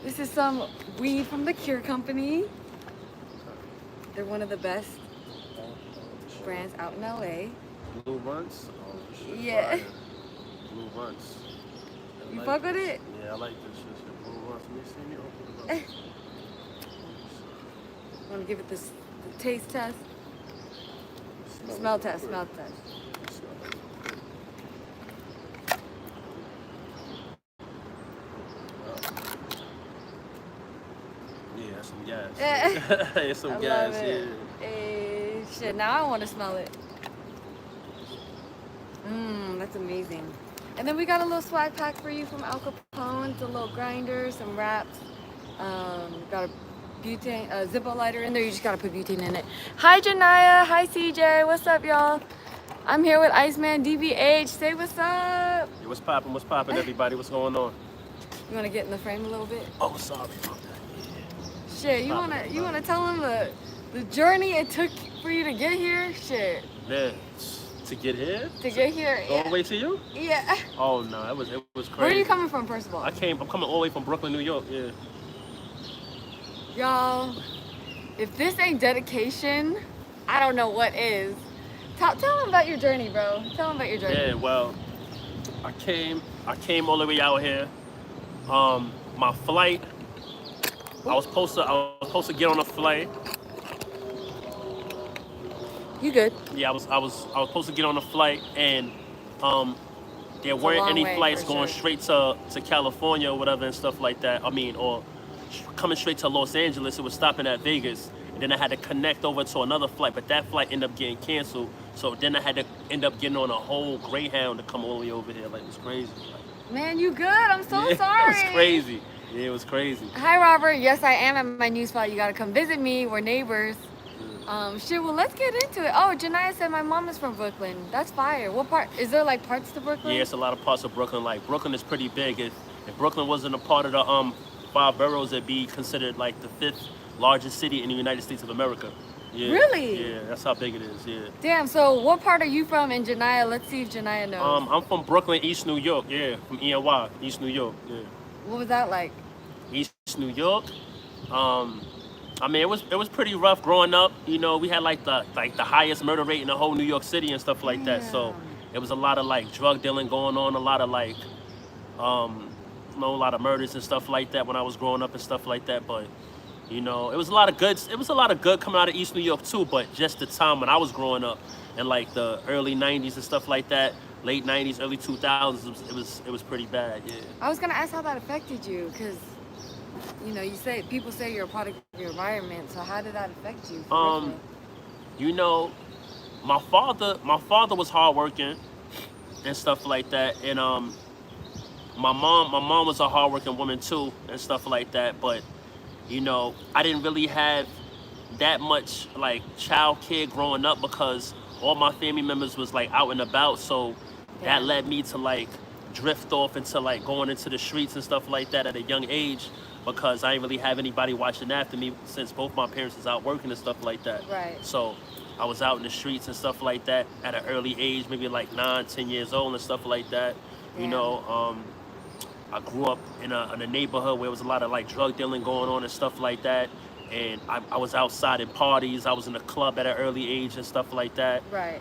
This is some weed from the Cure Company. They're one of the best brands out in LA. Blue Runts? Oh, shit. Yeah. Fire. Blue Runts. You fuck with it? Yeah, I like this shit. Blue Runts. Let me see me open it up. Want to give it this the taste test? Smell test. Smell test. Yeah, some gas. It's some gas, yeah. Hey, shit, now I want to smell it. That's amazing. And then we got a little swag pack for you from Al Capone. It's a little grinder, some wraps. Got a butane, Zippo lighter in there. You just gotta put butane in it. Hi, Janaya. Hi, CJ. What's up, y'all? I'm here with Iceman, D.B.H. Say what's up. Yeah, what's poppin'? What's poppin', everybody? What's going on? You wanna get in the frame a little bit? Oh, sorry about that. Yeah. Shit, you wanna tell them the journey it took for you to get here? Shit. Man, to get here? To get here, All the way to you? Yeah. Oh no, it was crazy. Where are you coming from, first of all? I'm coming all the way from Brooklyn, New York. Yeah. Y'all, if this ain't dedication, I don't know what is. Tell them about your journey, bro. Tell them about your journey. Yeah, well, I came all the way out here. My flight, I was supposed to get on a flight. You good? Yeah, I was supposed to get on a flight, and there weren't any flights going straight to California or whatever and stuff like that. I mean, or coming straight to Los Angeles. It was stopping at Vegas, and then I had to connect over to another flight, but that flight ended up getting canceled. So then I had to end up getting on a whole Greyhound to come all the way over here. Like, it was crazy. Man, you good? I'm so sorry. It was crazy. Yeah, it was crazy. Hi, Robert. Yes, I am at my new spot. You gotta come visit me. We're neighbors. Shit, well, let's get into it. Oh, Janaya said my mom is from Brooklyn. That's fire. What part? Is there like parts to Brooklyn? Yeah, it's a lot of parts of Brooklyn. Like, Brooklyn is pretty big. If Brooklyn wasn't a part of the 5 boroughs, it'd be considered like the 5th largest city in the United States of America. Yeah. Really? Yeah, that's how big it is. Yeah. Damn. So, what part are you from in Janaya? Let's see if Janaya knows. I'm from Brooklyn, East New York. Yeah, from ENY, East New York. Yeah. What was that like? East New York. I mean, it was pretty rough growing up. You know, we had like the highest murder rate in the whole New York City and stuff like that. So it was a lot of like drug dealing going on, a lot of like, a lot of murders and stuff like that when I was growing up and stuff like that. But you know, it was a lot of good. It was a lot of good coming out of East New York too. But just the time when I was growing up, in like the early '90s and stuff like that, late '90s, early 2000s, it was pretty bad. Yeah. I was gonna ask how that affected you, cause you know, people say you're a product of your environment. So how did that affect you? You know, my father was hardworking and stuff like that, and my mom was a hardworking woman too and stuff like that. But you know, I didn't really have that much like child care growing up because all my family members was like out and about. So that led me to like drift off into like going into the streets and stuff like that at a young age, because I didn't really have anybody watching after me since both my parents was out working and stuff like that. Right. So I was out in the streets and stuff like that at an early age, maybe like 9, 10 years old and stuff like that. You know, I grew up in a neighborhood where there was a lot of like drug dealing going on and stuff like that. And I was outside in parties. I was in a club at an early age and stuff like that. Right.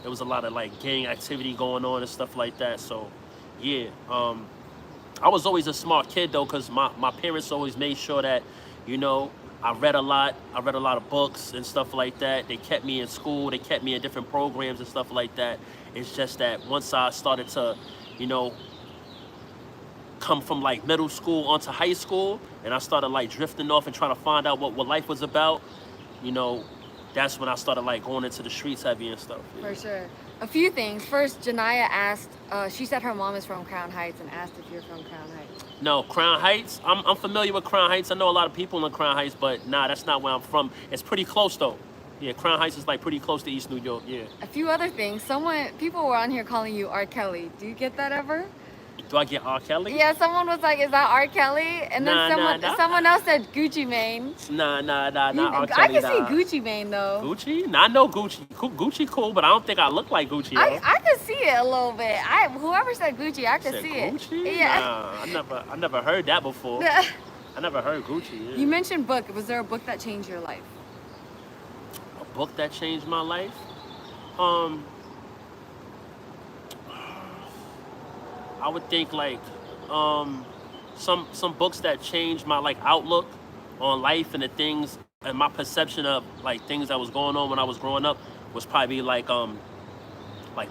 There was a lot of like gang activity going on and stuff like that. So, yeah. I was always a smart kid though, because my parents always made sure that, you know, I read a lot. I read a lot of books and stuff like that. They kept me in school. They kept me in different programs and stuff like that. It's just that once I started to, you know, come from like middle school onto high school, and I started like drifting off and trying to find out what life was about, you know, that's when I started like going into the streets heavy and stuff. Yeah. For sure. A few things. First, Janaya asked, she said her mom is from Crown Heights and asked if you're from Crown Heights. No, Crown Heights, I'm familiar with Crown Heights. I know a lot of people in Crown Heights, but nah, that's not where I'm from. It's pretty close though. Yeah, Crown Heights is like pretty close to East New York, yeah. A few other things. People were on here calling you R. Kelly. Do you get that ever? Do I get R. Kelly? Yeah, someone was like, is that R. Kelly? And then someone else said Gucci Mane. Nah, not R. Kelly. I can see Gucci Mane though. Gucci? Nah, I know Gucci. Gucci cool, but I don't think I look like Gucci. I could see it a little bit. Whoever said Gucci, I could see Gucci? it. Yeah. Nah, I never heard that before. I never heard Gucci. Yeah. You mentioned book. Was there a book that changed your life? A book that changed my life. Um, I would think like some books that changed my like outlook on life and the things and my perception of like things that was going on when I was growing up was probably like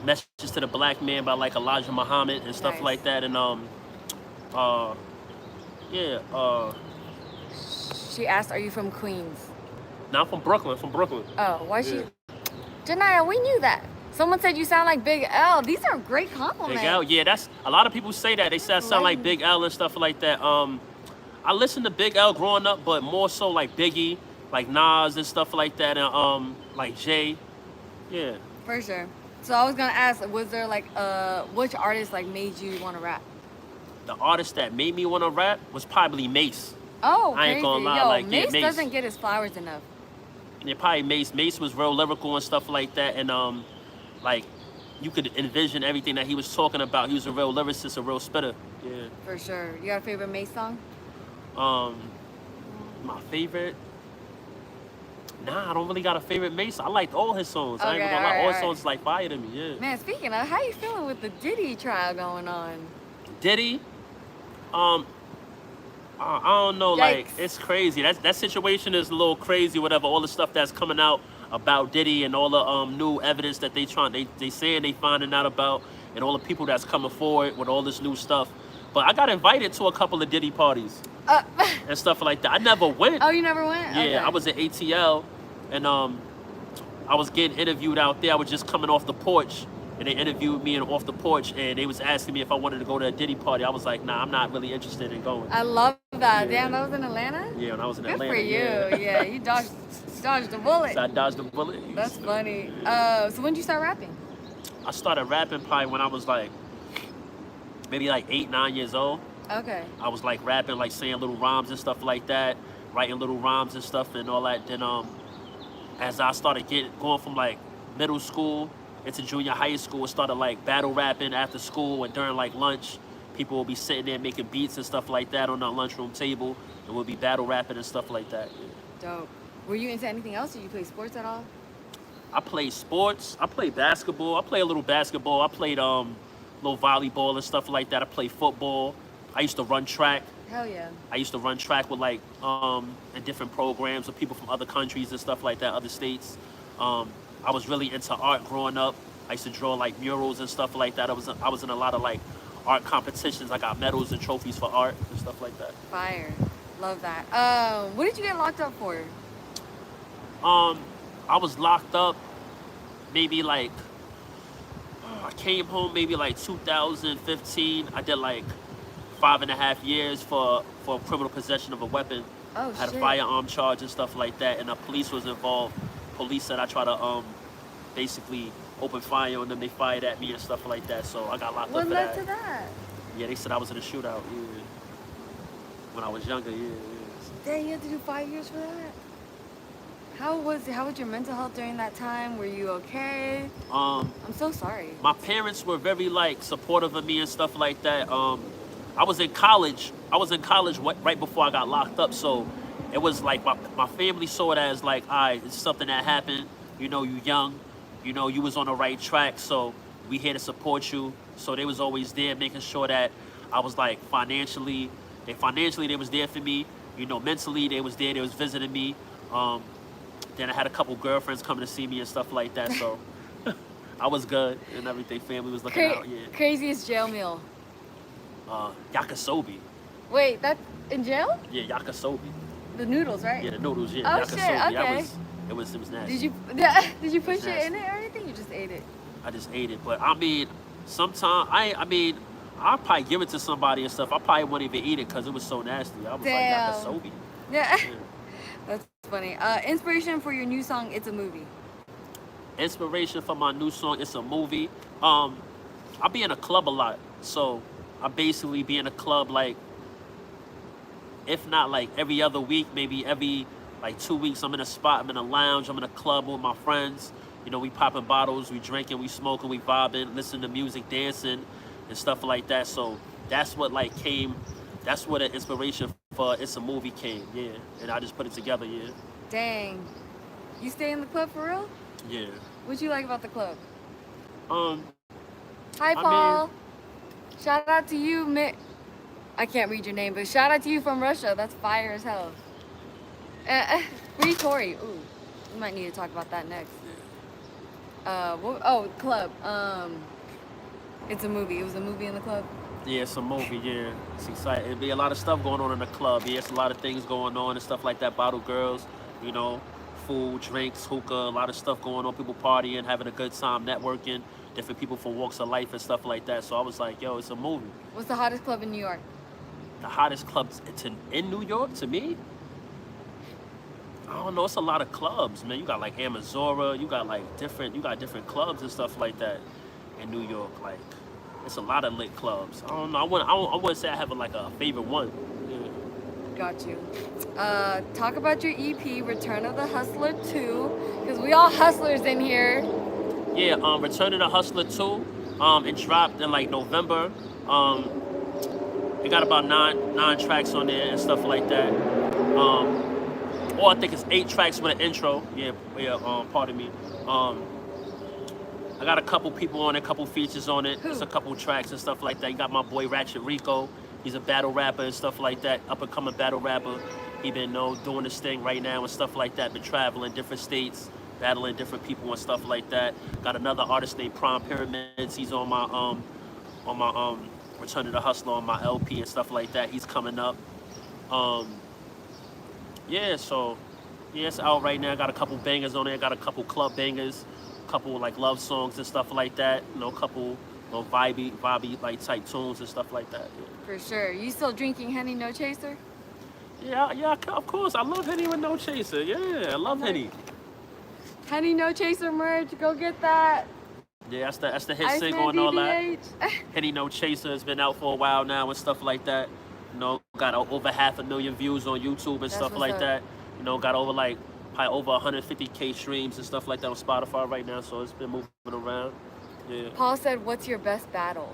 Messages to the Black Man by like Elijah Muhammad and stuff Nice. like that. And uh yeah, She asked, "Are you from Queens?" now I'm from Brooklyn, Oh, why Yeah. she? Janaya, we knew that. Someone said you sound like Big L. These are great compliments. Big L, yeah, that's a lot of people say that. They say I sound like Big L and stuff like that. I listened to Big L growing up, but more so like Biggie, like Nas and stuff like that, and like Jay. Yeah. For sure. So I was gonna ask, was there like which artist like made you want to rap? The artist that made me want to rap was probably Mace. Oh, I ain't crazy. gonna lie, Yo, like, yeah, Mace Mace. doesn't get his flowers enough. Yeah, probably Mace. Mace was real lyrical and stuff like that, and like you could envision everything that he was talking about. He was a real lyricist, a real spitter. Yeah. For sure. You got a favorite Mace song? My favorite. Nah, I don't really got a favorite Mace. I liked all his songs. I ain't Okay, gonna lie, all his alright. songs like fire to me. Yeah. Man, speaking of, how you feeling with the Diddy trial going on? Diddy, I don't know. Like Yikes. it's crazy. That situation is a little crazy. Whatever. All the stuff that's coming out about Diddy and all the new evidence that they saying they finding out about, and all the people that's coming forward with all this new stuff. But I got invited to a couple of Diddy parties and stuff like that. I never went. Oh, you never went? Yeah, Okay. I was at ATL, and I was getting interviewed out there. I was just coming off the porch, and they interviewed me and off the porch, and they was asking me if I wanted to go to a Diddy party. I was like, nah, I'm not really interested in going. I love that. Yeah. Damn, that was in Atlanta? Yeah, when I was in Good Atlanta. for you. Yeah, Yeah, you dodged the bullet. So I dodged the bullet. That's funny. So when did you start rapping? I started rapping probably when I was like maybe like 8, 9 years old. Okay. I was like rapping, like saying little rhymes and stuff like that, writing little rhymes and stuff and all that. Then as I started going from like middle school into junior high school, it started like battle rapping after school and during like lunch. People will be sitting there making beats and stuff like that on the lunchroom table, and we'll be battle rapping and stuff like that. Yeah. Dope. Were you into anything else? Did you play sports at all? I played sports. I played basketball. I played a little basketball. I played little volleyball and stuff like that. I played football. I used to run track. Hell yeah. I used to run track with like in different programs with people from other countries and stuff like that, other states. I was really into art growing up. I used to draw like murals and stuff like that. I was in a lot of like art competitions. I got medals and trophies for art and stuff like that. Fire. Love that. What did you get locked up for? I was locked up maybe like I came home maybe like 2015. I did like 5.5 years for criminal possession of a weapon. Oh, Had shit. a firearm charge and stuff like that, and the police was involved. Police said I tried to basically open fire on them. They fired at me and stuff like that, so I got locked What up for led that. to that? Yeah, they said I was in a shootout. Yeah, when I was younger. Yeah. Dang, you had to do 5 years for that? How was your mental health during that time? Were you okay? I'm so sorry. My parents were very like supportive of me and stuff like that. I was in college. Right before I got locked up, so it was like my family saw it as like, all right, it's something that happened. You know, you young. You know, you was on the right track, so we here to support you. So they was always there, making sure that I was like financially they was there for me. You know, mentally they was there. They was visiting me. Then I had a couple girlfriends coming to see me and stuff like that. So I was good and everything. Family was looking out. Yeah. Craziest jail meal? Yakisobe. Wait, that's in jail? Yeah, yakisobe. The noodles, right? Yeah, the noodles. Yeah, Oh, yakisobe. shit, okay. It was nasty. Did you put It's shit in nasty. it or anything? You just ate it? I just ate it, but I mean, sometimes I'll probably give it to somebody and stuff. I probably wouldn't even eat it because it was so nasty. I was Damn. like yakisobe. Yeah. Yeah. That's funny. Inspiration for your new song, It's a Movie. Inspiration for my new song, It's a Movie. I be in a club a lot, so I basically be in a club like, if not like every other week, maybe every like 2 weeks. I'm in a spot, I'm in a lounge, I'm in a club with my friends. You know, we popping bottles, we drinking, we smoking, we vibing, listening to music, dancing, and stuff like that. So that's what like came that's where the inspiration for It's a Movie came. Yeah, and I just put it together. Yeah, Dang. You stay in the club for real? yeah. What you like about the club? Um, Hi, I mean, Paul. Shout out to you, I can't read your name, but shout out to you from Russia. That's fire as hell. Free Tori. Ooh, we might need to talk about that next. Oh, club. It's a movie. It was a movie in the club. yeah, it's a movie. Yeah, it's exciting. It'd be a lot of stuff going on in the club. Yeah, it's a lot of things going on and stuff like that. Bottle girls, you know, food, drinks, hookah, a lot of stuff going on. People partying, having a good time, networking, different people from walks of life and stuff like that. So I was like, yo, it's a movie. What's the hottest club in New York? The hottest clubs in New York to me? I don't know. It's a lot of clubs, man. You got like Amazora. You got like different clubs and stuff like that in New York. Like, it's a lot of lit clubs. I don't know. I wouldn't say I have like a favorite one. Yeah. Got you. Talk about your EP, Return of the Hustler 2, because we all hustlers in here. Yeah. Return of the Hustler 2. It dropped in like November. It got about nine tracks on there and stuff like that. Or I think it's 8 tracks with an intro. Yeah. Pardon me. I got a couple people on it, a couple features on it. It's a couple tracks and stuff like that. You got my boy Ratchet Rico. He's a battle rapper and stuff like that. Up and coming battle rapper. He been doing this thing right now and stuff like that. Been traveling different states, battling different people and stuff like that. Got another artist named Prime Pyramids. He's on my Return of the Hustler on my LP and stuff like that. He's coming up. Yeah, so yeah, it's out right now. Got a couple bangers on there. Got a couple club bangers, couple like love songs and stuff like that. Couple vibey like type tunes and stuff like that. Yeah. For sure. You still drinking Henny No Chaser? Yeah, of course. I love Henny with No Chaser. Yeah, I love Henny. Henny No Chaser merch. Go get that. Yeah, that's the hit Iceman, single and all that. D.B.H. Henny No Chaser has been out for a while now and stuff like that. Got over 500,000 views on YouTube and stuff like that. Got over probably over 150K streams and stuff like that on Spotify right now. So it's been moving around. Yeah. Paul said, "What's your best battle?"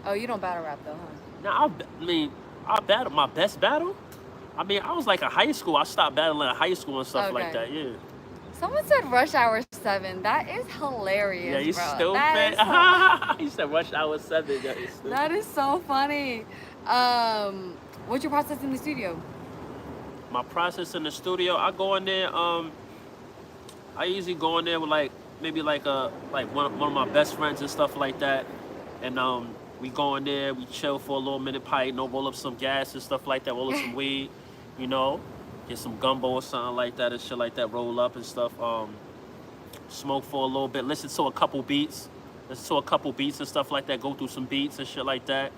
Oh, you don't battle rap though, huh? Now, I battled my best battle. I was like in high school. I stopped battling in high school and stuff like that. Yeah. Someone said Rush Hour 7. That is hilarious. Yeah, you bro. stupid. You said Rush Hour 7. That is so funny. What's your process in the studio? My process in the studio, I go in there. I usually go in there with maybe one of my best friends and stuff like that, and we go in there, we chill for a little minute, pipe, roll up some gas and stuff like that, roll up some weed, get some gumbo or something like that and shit like that, roll up and stuff. Smoke for a little bit, listen to a couple beats and stuff like that, go through some beats and shit like that,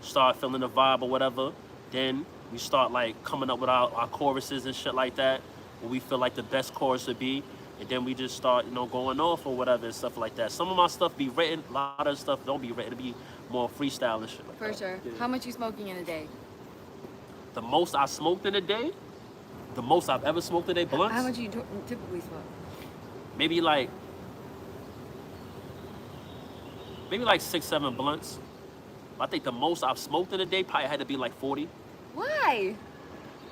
start feeling the vibe or whatever. Then we start coming up with our choruses and shit like that, what we feel like the best chorus would be. And then we just start, going off or whatever and stuff like that. Some of my stuff be written, a lot of stuff don't be written. It be more freestyle and shit like that. For sure. Yeah. How much you smoking in a day? The most I smoked in a day? The most I've ever smoked in a day, blunts? How much you typically smoke? Maybe 6, 7 blunts. I think the most I've smoked in a day probably had to be 40. Why?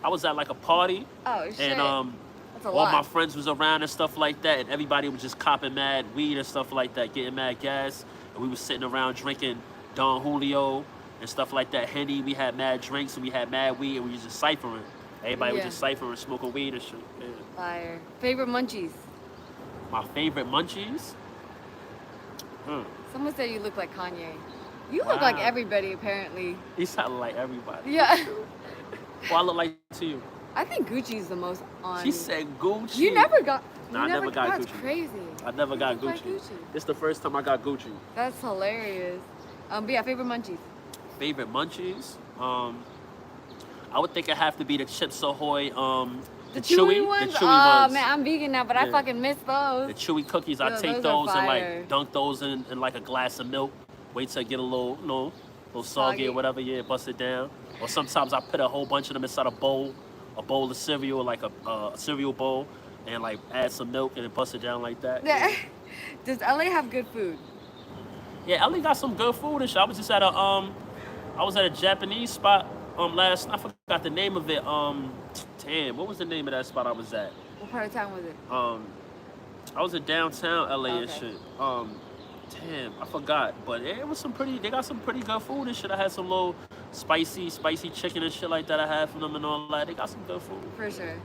I was at a party. Oh, shit. And that's a all lot. my friends was around and stuff like that, and everybody was just copping mad weed and stuff like that, getting mad gas. And we was sitting around drinking Don Julio and stuff like that. Henny, we had mad drinks and we had mad weed and we was just ciphering. Everybody was just ciphering, smoking weed and shit. Yeah. Fire. Favorite munchies? My favorite munchies? Someone said you look like Kanye. You look like everybody, apparently. He sounded like everybody. Yeah. Well, I look like to you. I think Gucci's the most on. She said Gucci. You never got. I never got that's Gucci. Crazy. I never got Gucci. Like Gucci. It's the first time I got Gucci. That's hilarious. But yeah, favorite munchies. Favorite munchies? I would think it have to be the Chips Ahoy. The chewy ones? The chewy ones. Man, I'm vegan now, but I fucking miss those. The chewy cookies, I take those and dunk those in a glass of milk. Wait till I get a little soggy or whatever. Yeah, bust it down. Or sometimes I put a whole bunch of them inside a bowl of cereal, like a cereal bowl, and add some milk and then bust it down like that. Yeah. Does LA have good food? Yeah, LA got some good food and shit. I was just at a I was at a Japanese spot last. I forgot the name of it. Damn, what was the name of that spot I was at? What part of town was it? I was in downtown LA and Okay. shit. Damn, I forgot. But it was some pretty. They got some pretty good food and shit. I had some little spicy chicken and shit like that. I had from them and all that. They got some good food. For sure.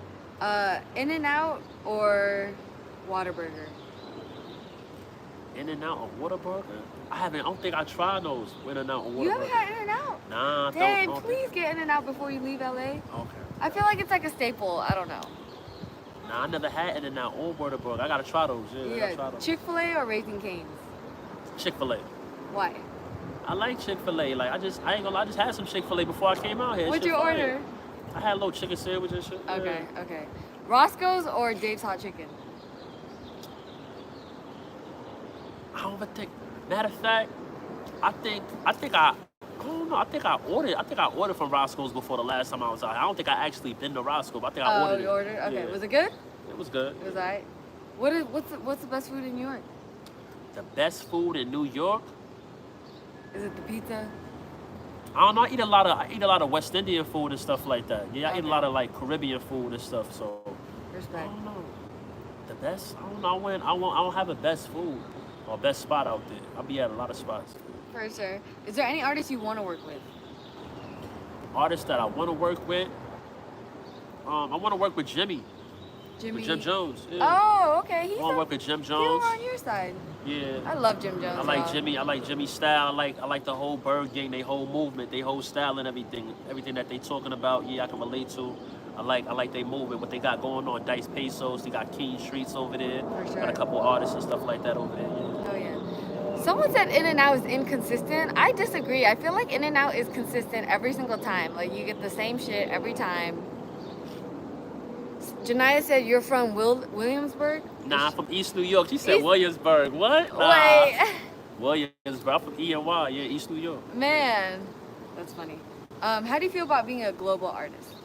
In-N-Out or Whataburger? In-N-Out or Whataburger? I don't think I tried those. In-N-Out or Whataburger. You haven't had In-N-Out? Nah, Dang, don't please get In-N-Out before you leave LA. Okay. I feel like it's like a staple. I don't know. Nah, I never had In-N-Out or Whataburger. I gotta try those. Yeah, I gotta try those. Chick-fil-A or Raising Cane's? Chick-fil-A. Why? I like Chick-fil-A. Like I ain't gonna lie, I just had some Chick-fil-A before I came out here. What'd you order? I had a little chicken sandwich and shit. Okay, Yeah. okay. Roscoe's or Dave's Hot Chicken? I don't even think. Matter of fact, I don't know. I think I ordered from Roscoe's before the last time I was out. I don't think I actually been to Roscoe, but I think I ordered you it. ordered? Okay. Yeah. Was it good? It was good. It was alright. What's the best food in New York? The best food in New York? Is it the pizza? I don't know. I eat a lot of West Indian food and stuff like that. Yeah, I eat a Okay. lot of like Caribbean food and stuff. So I Respect. don't know. The best? I don't know. I don't have a best food or best spot out there. I'll be at a lot of spots. For sure. Is there any artist you want to work with? Artists that I want to work with. I want to work with Jimmy. Jimmy. With Jim Jones. Yeah. Oh, okay. I want to work with Jim He's Jones. over on your side. Yeah. I love Jim Jones. I like y'all. Jimmy. I like Jimmy's style. I like the whole Bird Gang, they whole movement, they whole style and everything. Everything that they talking about, yeah, I can relate to. I like they movement, what they got going on. Dice Pesos, they got Keen Streets over there. For sure. Got a couple artists and stuff like that over there. Yeah. Oh yeah. Someone said In-N-Out is inconsistent. I disagree. I feel like In-N-Out is consistent every single time. Like you get the same shit every time. Janaya said you're from Williamsburg. Nah, I'm from East New York. She said East- Williamsburg. What? Nah. Wait, Williamsburg. I'm from E&Y. Yeah, East New York. man, that's funny. How do you feel about being a global artist?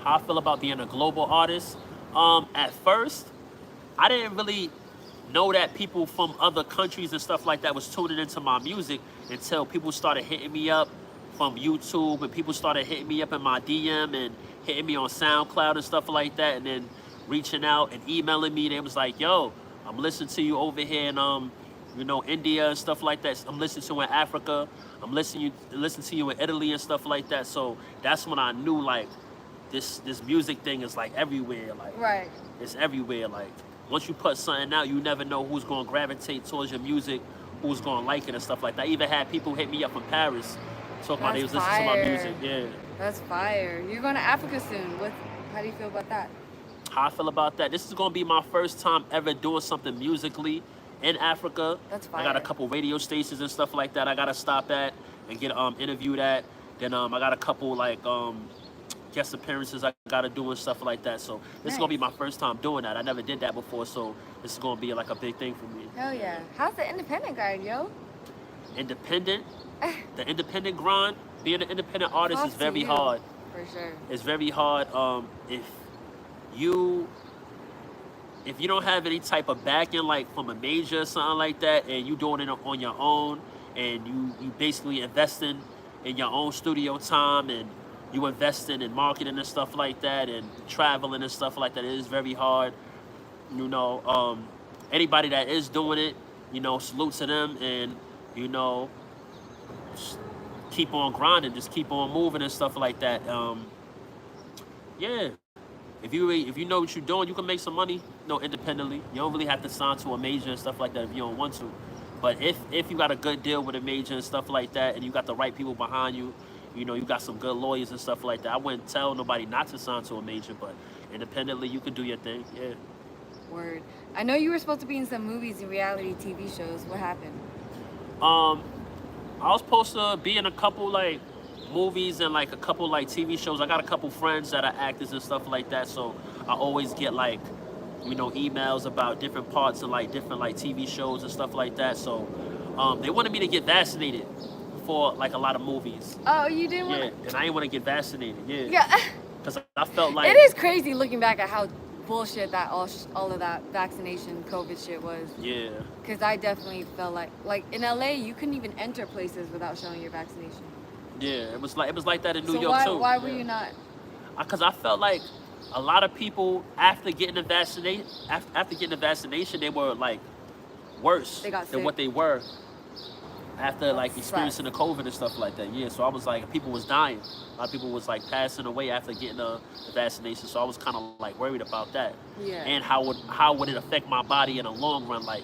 How I feel about being a global artist. At first, I didn't really know that people from other countries and stuff like that was tuning into my music until people started hitting me up from YouTube and people started hitting me up in my DM and hitting me on SoundCloud and stuff like that, and then reaching out and emailing me. They was like, yo, I'm listening to you over here in India and stuff like that. I'm listening to you in Africa. I'm listening to you in Italy and stuff like that. So that's when I knew like this music thing is like everywhere. Like Right. it's everywhere. Like once you put something out, you never know who's gonna gravitate towards your music, who's gonna like it and stuff like that. I even had people hit me up from Paris talking about they was That's listening to my fire. music. Yeah. That's fire. You're going to Africa soon. How do you feel about that? How I feel about that? This is gonna be my first time ever doing something musically in Africa. That's I got a fire. couple radio stations and stuff like that I gotta stop at and get interviewed at. Then I got a couple like guest appearances I gotta do and stuff like that. So this is gonna be my first time doing that. I never did that before, so this is gonna be like a big thing for me. Hell yeah. How's the independent guy, yo? Independent, the independent grind, being an independent artist Props is to very you. hard. For sure. It's very hard. If you don't have any type of backing like from a major or something like that, and you doing it on your own, and you basically investing in your own studio time, and you investing in marketing and stuff like that, and traveling and stuff like that, it is very hard. Anybody that is doing it, salute to them, and just keep on grinding, just keep on moving and stuff like that. Yeah. If you know what you're doing, you can make some money, independently. You don't really have to sign to a major and stuff like that if you don't want to. But if you got a good deal with a major and stuff like that, and you got the right people behind you, you got some good lawyers and stuff like that, I wouldn't tell nobody not to sign to a major, but independently, you can do your thing, yeah. Word. I know you were supposed to be in some movies and reality TV shows. What happened? I was supposed to be in a couple, like, movies and, like, a couple, like, TV shows. I got a couple friends that are actors and stuff like that, so I always get, like, emails about different parts of, like, different, like, TV shows and stuff like that. So they wanted me to get vaccinated for, like, a lot of movies. Oh, you didn't Yeah, want and I didn't want to get vaccinated, yeah. Yeah. Because I felt like... It is crazy looking back at how bullshit that all of that vaccination COVID shit was. Yeah. Because I definitely felt like in LA, you couldn't even enter places without showing your vaccination. Yeah, it was like that in New So York too. why were Yeah. you not? Because I felt like a lot of people after getting the vaccination, after getting the vaccination, they were like worse They got than sick. what they were after That like sucks. experiencing the COVID and stuff like that. Yeah, so I was like, people was dying. A lot of people was like passing away after getting the vaccination. So I was kind of like worried about that. Yeah. And how would it affect my body in the long run? Like,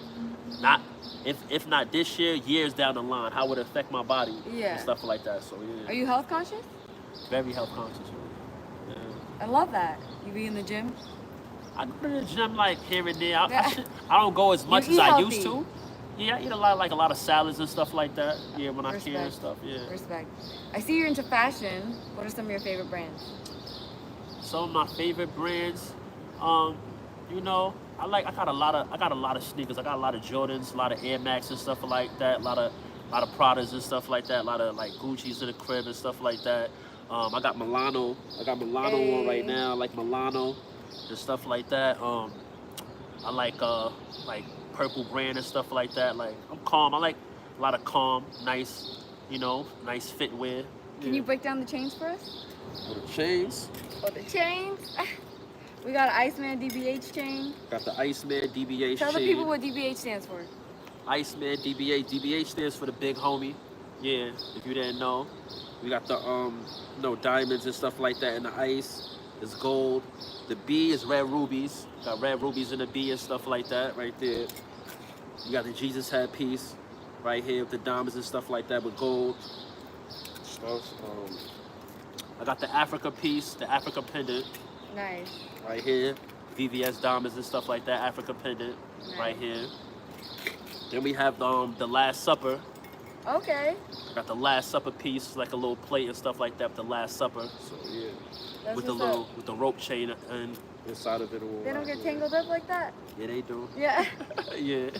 not if not this year, years down the line, how would it affect my body Yeah. and stuff like that. So yeah. Are you health conscious? Very health conscious. Yeah. I love that. You be in the gym? I go to the gym like here and there. Yeah. I don't go as much You as eat I healthy. used to. Yeah, I eat a lot of salads and stuff like that. Yeah, when I can and Respect. stuff. Yeah. Respect. I see you're into fashion. What are some of your favorite brands? Some of my favorite brands, you know, I got a lot of sneakers. I got a lot of Jordans, a lot of Air Max and stuff like that. A lot of Pradas and stuff like that. A lot of like Gucci's in the crib and stuff like that. I got Milano. Hey. On right now. I like Milano and stuff like that. I like Purple Brand and stuff like that. Like, I'm calm. I like a lot of calm, nice, nice fit wear. Can you break down the chains for us? The chains. Oh, the chains. We got an Iceman D.B.H chain. Got the Iceman D.B.H Tell chain. the people what D.B.H stands for. Iceman D.B.H. D.B.H stands for the big homie. Yeah, if you didn't know. We got the diamonds and stuff like that in the ice. It's gold. The B is red rubies. Got red rubies in the B and stuff like that right there. You got the Jesus head piece right here with the diamonds and stuff like that with gold. Stuff. I got the Africa piece, the Africa pendant. Nice. Right here. VVS diamonds and stuff like that. Africa pendant. Nice. Right here. Then we have the Last Supper. Okay. I got the Last Supper piece, like a little plate and stuff like that with the Last Supper. So yeah. That's with what's the rope chain and inside of it all. They don't get tangled up like that? Yeah, they do. Yeah. Yeah.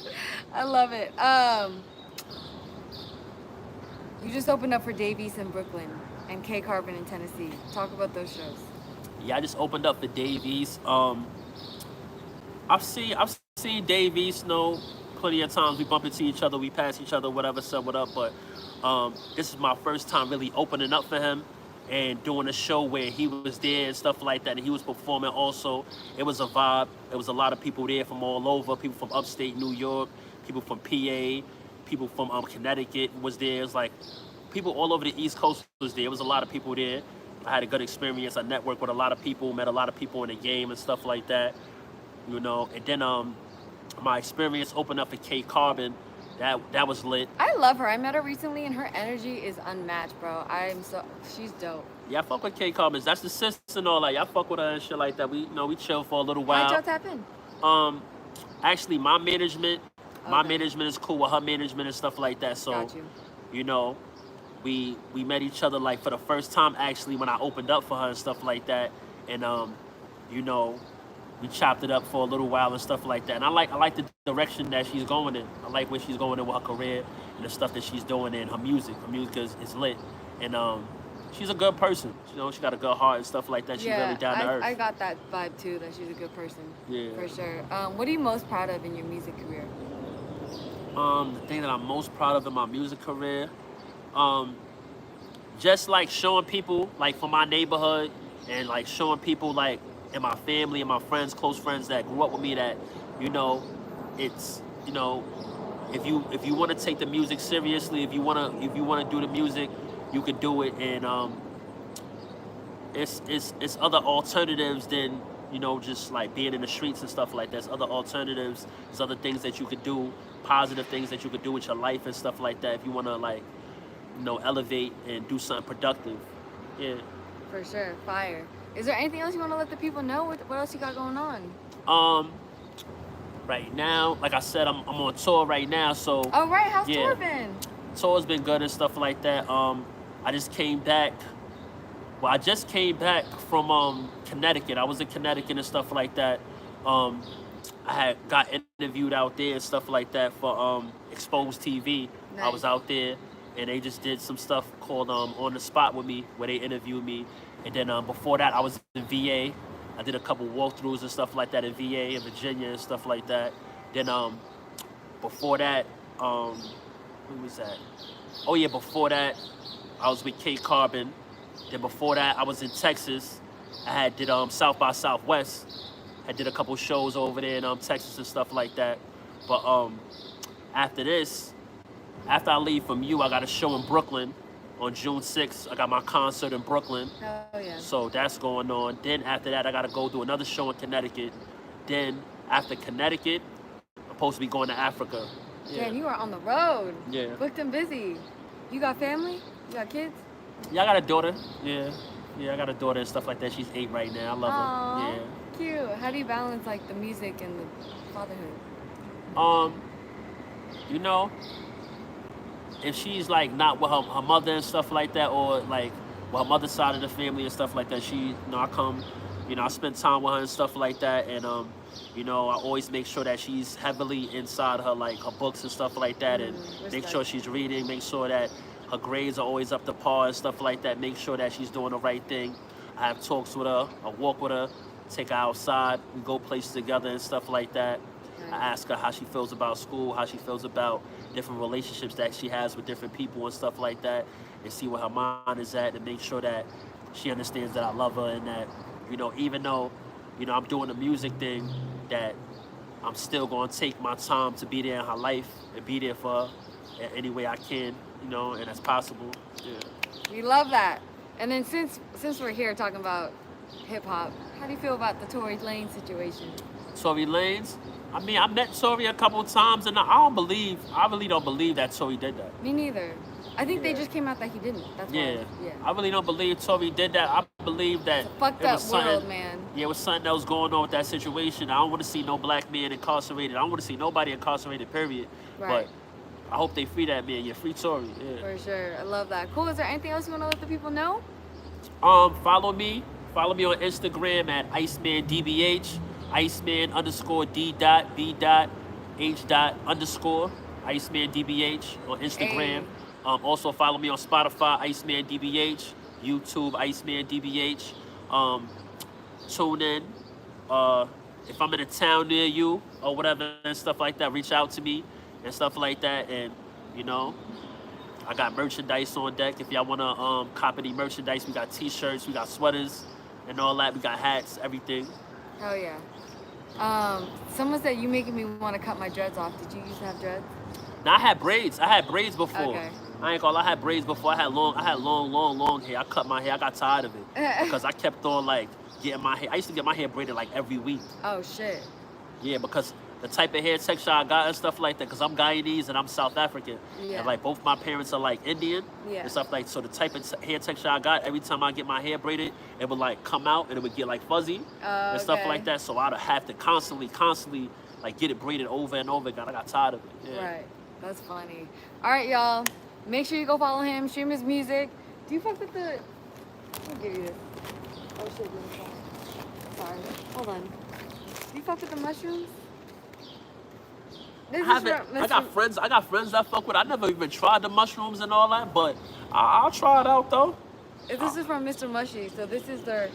I love it. You just opened up for D.B.H in Brooklyn and K Carbon in Tennessee. Talk about those shows. Yeah, I just opened up for D.B.H. I've seen D.B.H, plenty of times. We bump into each other, we pass each other, whatever, said what up. But this is my first time really opening up for him and doing a show where he was there and stuff like that, and he was performing also. It was a vibe. There was a lot of people there from all over, people from upstate New York, people from PA, people from Connecticut was there. It was like people all over the East Coast was there. It was a lot of people there. I had a good experience. I networked with a lot of people, met a lot of people in the game and stuff like that, And then my experience opened up for K Carbon. That was lit. I love her. I met her recently and her energy is unmatched, bro. She's dope. Yeah, I fuck with K Carbon. That's the sister and all that. Y'all fuck with her and shit like that. We chill for a little while. How'd y'all tap in? Actually my management is cool with her management and stuff like that. So Got you. We met each other like for the first time actually when I opened up for her and stuff like that. And we chopped it up for a little while and stuff like that. And I like the direction that she's going in. I like where she's going in with her career and the stuff that she's doing in her music. Her music is lit. And she's a good person. She got a good heart and stuff like that. She's really down to earth. I got that vibe too, that she's a good person. Yeah. For sure. What are you most proud of in your music career? The thing that I'm most proud of in my music career, just like showing people like from my neighborhood and like showing people like in my family and my friends, close friends that grew up with me that, it's, if you want to take the music seriously, if you want to do the music, you can do it. And it's other alternatives than, just like being in the streets and stuff like that. There's other alternatives. There's other things that you could do, positive things that you could do with your life and stuff like that. If you want to like, elevate and do something productive. Yeah. For sure. Fire. Is there anything else you want to let the people know? What else you got going on? Right now, like I said, I'm on tour right now, so. Oh right, how's yeah, tour been? Tour's been good and stuff like that. I just came back. Well, I just came back from Connecticut. I was in Connecticut and stuff like that. I had got interviewed out there and stuff like that for Exposed TV. Nice. I was out there, and they just did some stuff called On the Spot with me, where they interviewed me. And then before that, I was in VA. I did a couple walkthroughs and stuff like that in VA, in Virginia and stuff like that. Then before that, who was that? Oh yeah, before that, I was with K Carbon. Then before that, I was in Texas. I had did South by Southwest. I did a couple shows over there in Texas and stuff like that. But after this, after I leave from you, I got a show in Brooklyn on June 6th. I got my concert in Brooklyn. Oh yeah. So that's going on. Then after that, I got to go do another show in Connecticut. Then after Connecticut, I'm supposed to be going to Africa. Yeah. Damn, you are on the road. Yeah. Booked and busy. You got family? You got kids? Yeah, I got a daughter. Yeah. Yeah, I got a daughter and stuff like that. She's 8 right now. I love Aww, her. Yeah. Cute. How do you balance like the music and the fatherhood? You know, if she's like not with her mother and stuff like that, or like with her mother's side of the family and stuff like that, I come, I spend time with her and stuff like that, and I always make sure that she's heavily inside her her books and stuff like that, and make sure she's reading, make sure that her grades are always up to par and stuff like that, make sure that she's doing the right thing. I have talks with her, I walk with her, take her outside, we go places together and stuff like that. I ask her how she feels about school, how she feels about different relationships that she has with different people and stuff like that, and see where her mind is at, and make sure that she understands that I love her, and that, even though, I'm doing the music thing, that I'm still going to take my time to be there in her life and be there for her in any way I can, and as possible. Yeah. We love that. And then since we're here talking about hip hop, how do you feel about the Tory Lanez situation? Tory Lanez? I mean, I met Tory a couple of times, and I really don't believe that Tory did that. Me neither. I think they just came out that he didn't. That's why. Yeah. I really don't believe Tory did that. I believe that it's a fucked up world, man. Yeah, it was something that was going on with that situation. I don't want to see no black man incarcerated. I don't want to see nobody incarcerated, period. Right. But I hope they free that man. Yeah, free Tory. Yeah. For sure. I love that. Cool. Is there anything else you want to let the people know? Follow me on Instagram at Iceman D.B.H. Iceman _D.B.H. Iceman D.B.H. on Instagram. Hey. Also follow me on Spotify, Iceman D.B.H. YouTube, Iceman D.B.H. Tune in. If I'm in a town near you or whatever and stuff like that, reach out to me and stuff like that. And I got merchandise on deck. If y'all wanna cop any merchandise, we got t-shirts, we got sweaters and all that. We got hats, everything. Hell yeah. Someone said you making me want to cut my dreads off. Did you used to have dreads? Now I had braids before. Okay. I ain't gonna lie, I had braids before. I had long hair. I cut my hair. I got tired of it because I kept on getting my hair. I used to get my hair braided every week. Oh shit. Yeah, because the type of hair texture I got and stuff like that, because I'm Guyanese and I'm South African. Yeah. And both my parents are Indian and stuff so the type of hair texture I got, every time I get my hair braided, it would come out and it would get fuzzy and stuff like that. So I'd have to constantly get it braided over and over again. I got tired of it. Yeah. Right. That's funny. All right, y'all. Make sure you go follow him, stream his music. Do you fuck with the... I'll give you this. Oh shit, sorry. Hold on. Do you fuck with the mushrooms? I got friends that fuck with it. I never even tried the mushrooms and all that, but I'll try it out though. This is from Mr. Munchies, so this is their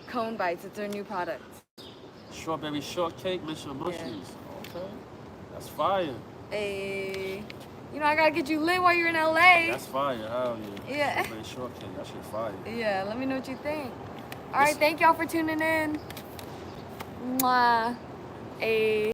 cone bites. It's their new product. Strawberry shortcake, Mr. Munchies. Yeah. Okay. That's fire. Hey. I gotta get you lit while you're in LA. That's fire, hell yeah. Yeah. Strawberry shortcake, that shit fire. Yeah, let me know what you think. All right, thank y'all for tuning in. Mwah. Hey.